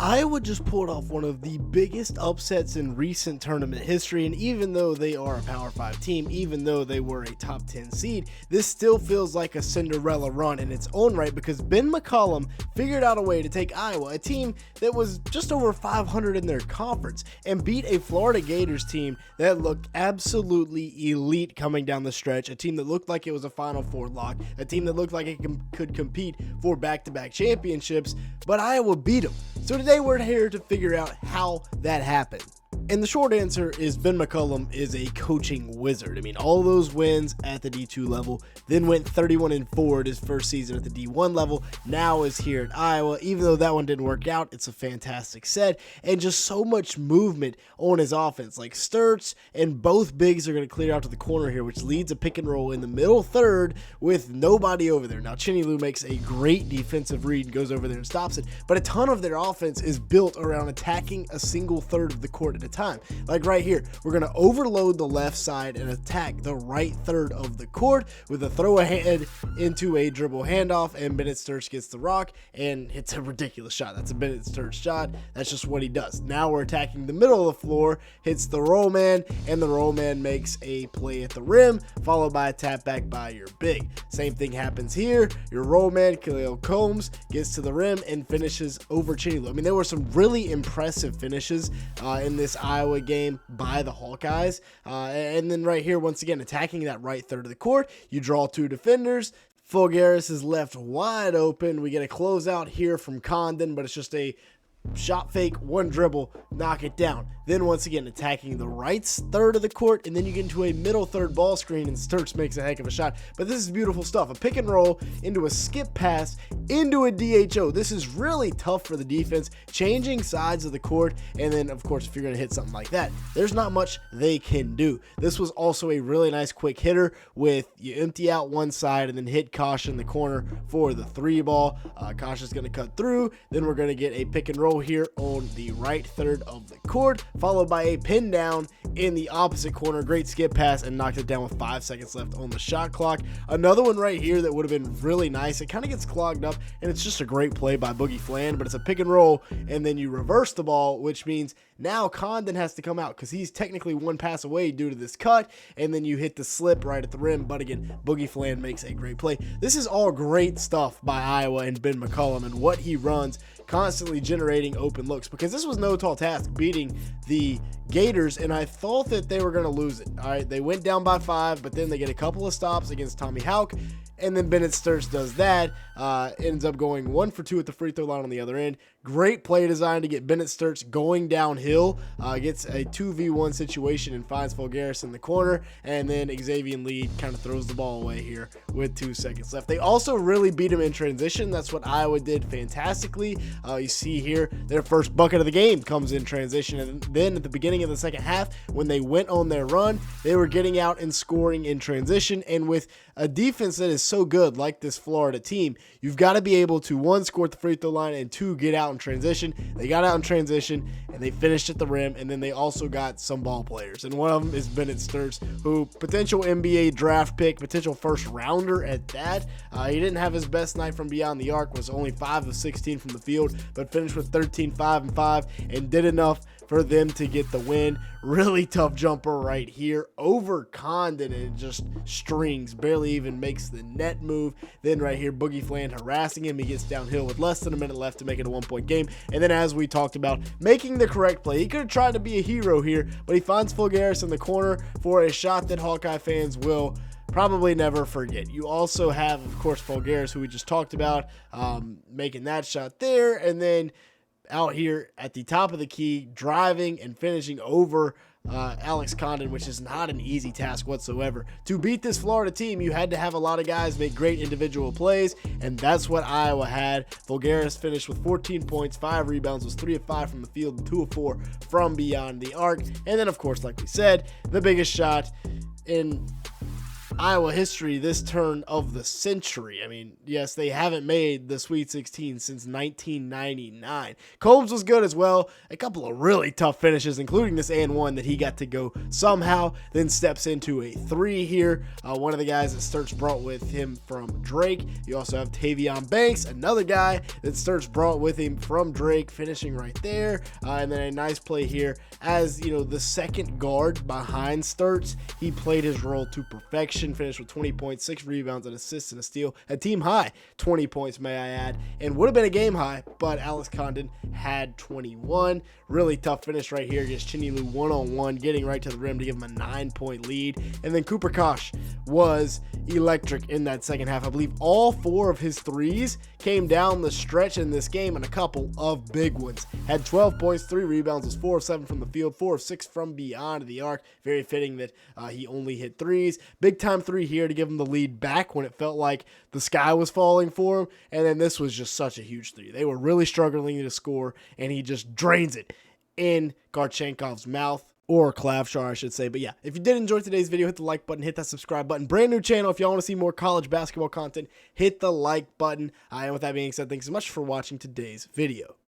Iowa just pulled off one of the biggest upsets in recent tournament history, and even though they are a Power 5 team, even though they were a top 10 seed, this still feels like a Cinderella run in its own right because Ben McCollum figured out a way to take Iowa, a team that was just over 500 in their conference, and beat a Florida Gators team that looked absolutely elite coming down the stretch, a team that looked like it was a Final Four lock, a team that looked like it could compete for back-to-back championships, but Iowa beat them. So today we're here to figure out how that happened. And the short answer is Ben McCollum is a coaching wizard. I mean, all those wins at the D2 level, then went 31-4 at his first season at the D1 level, now is here at Iowa. Even though that one didn't work out, it's a fantastic set, and just so much movement on his offense. Like Sturts and both bigs are going to clear out to the corner here, which leads a pick and roll in the middle third with nobody over there. Now, Chinny Lou makes a great defensive read and goes over there and stops it, but a ton of their offense is built around attacking a single third of the court at a time. Like right here, we're going to overload the left side and attack the right third of the court with a throw ahead into a dribble handoff, and Bennett Sturts gets the rock and hits a ridiculous shot. That's a Bennett Sturts shot. That's just what he does. Now we're attacking the middle of the floor, hits the roll man, and the roll man makes a play at the rim, followed by a tap back by your big. Same thing happens here. Your roll man, Khalil Combs, gets to the rim and finishes over Chinny Lou. I mean, there were some really impressive finishes in this Iowa game by the Hawkeyes. And then right here, once again, attacking that right third of the court, you draw two defenders. Fulgaris is left wide open. We get a closeout here from Condon, but it's just a shot fake, one dribble, knock it down. Then once again attacking the right third of the court, and then you get into a middle third ball screen and Sturts makes a heck of a shot. But this is beautiful stuff. A pick and roll into a skip pass into a DHO. This is really tough for the defense, changing sides of the court, and then of course if you're going to hit something like that, there's not much they can do. This was also a really nice quick hitter with you empty out one side and then hit Kosh in the corner for the three ball. Kosh is going to cut through, then we're going to get a pick and roll here on the right third of the court, followed by a pin down in the opposite corner. Great skip pass and knocked it down with 5 seconds left on the shot clock. Another one right here that would have been really nice. It kind of gets clogged up and it's just a great play by Boogie Flan, but it's a pick and roll and then you reverse the ball, which means now Condon has to come out because he's technically one pass away due to this cut, and then you hit the slip right at the rim, but again, Boogie Flan makes a great play. This is all great stuff by Iowa and Ben McCollum and what he runs, constantly generating open looks, because this was no tall task beating the Gators, and I thought that they were going to lose it. All right, they went down by 5, but then they get a couple of stops against Tommy Houck, and then Bennett Sturts does that, ends up going 1 for 2 at the free throw line on the other end. Great play design to get Bennett Sturts going downhill, gets a 2v1 situation and finds Fulgaris in the corner, and then Xavier Lee kind of throws the ball away here with 2 seconds left. They also really beat him in transition. That's what Iowa did fantastically. You see here, their first bucket of the game comes in transition, and then at the beginning of the second half, when they went on their run, they were getting out and scoring in transition, and with a defense that is so good like this Florida team, you've got to be able to, 1, score at the free throw line, and 2, get out in transition. They got out in transition and they finished at the rim, and then they also got some ball players, and one of them is Bennett Sturts, who potential NBA draft pick, potential first rounder at that. He didn't have his best night from beyond the arc, was only 5 of 16 from the field, but finished with 13, 5 and 5, and did enough for them to get the win. Really tough jumper right here over Condon, and it just strings, barely even makes the net move. Then right here, Boogie Flan harassing him. He gets downhill with less than a minute left to make it a 1-point game. And then, as we talked about, making the correct play. He could have tried to be a hero here, but he finds Fulgaris in the corner for a shot that Hawkeye fans will probably never forget. You also have, of course, Fulgaris, who we just talked about, making that shot there, and then out here at the top of the key, driving and finishing over Alex Condon, which is not an easy task whatsoever. To beat this Florida team, you had to have a lot of guys make great individual plays, and that's what Iowa had. Fulgaris finished with 14 points, 5 rebounds, was 3 of 5 from the field, and 2 of 4 from beyond the arc. And then, of course, like we said, the biggest shot in Iowa history this turn of the century. I mean, yes, they haven't made the Sweet 16 since 1999. Combs was good as well. A couple of really tough finishes, including this and one that he got to go somehow, then steps into a 3 here. One of the guys that Sturts brought with him from Drake. You also have Tavion Banks, another guy that Sturts brought with him from Drake, finishing right there. And then a nice play here as, you know, the second guard behind Sturts. He played his role to perfection, finished with 20 points, 6 rebounds, an assist, and a steal. A team high 20 points, may I add, and would have been a game high, but Alex Condon had 21. Really tough finish right here against Chinelu one-on-one, getting right to the rim to give him a 9-point lead. And then Cooper Kosh was electric in that second half. I believe all 4 of his threes came down the stretch in this game, and a couple of big ones. Had 12 points, 3 rebounds, was 4 of 7 from the field, 4 of 6 from beyond the arc. Very fitting that he only hit threes. Big time 3 here to give him the lead back when it felt like the sky was falling for him. And then this was just such a huge 3. They were really struggling to score, and he just drains it in Garchenkov's mouth. Or Clavshar, I should say. But yeah, if you did enjoy today's video, hit the like button, hit that subscribe button. Brand new channel. If y'all want to see more college basketball content, hit the like button. And with that being said, thanks so much for watching today's video.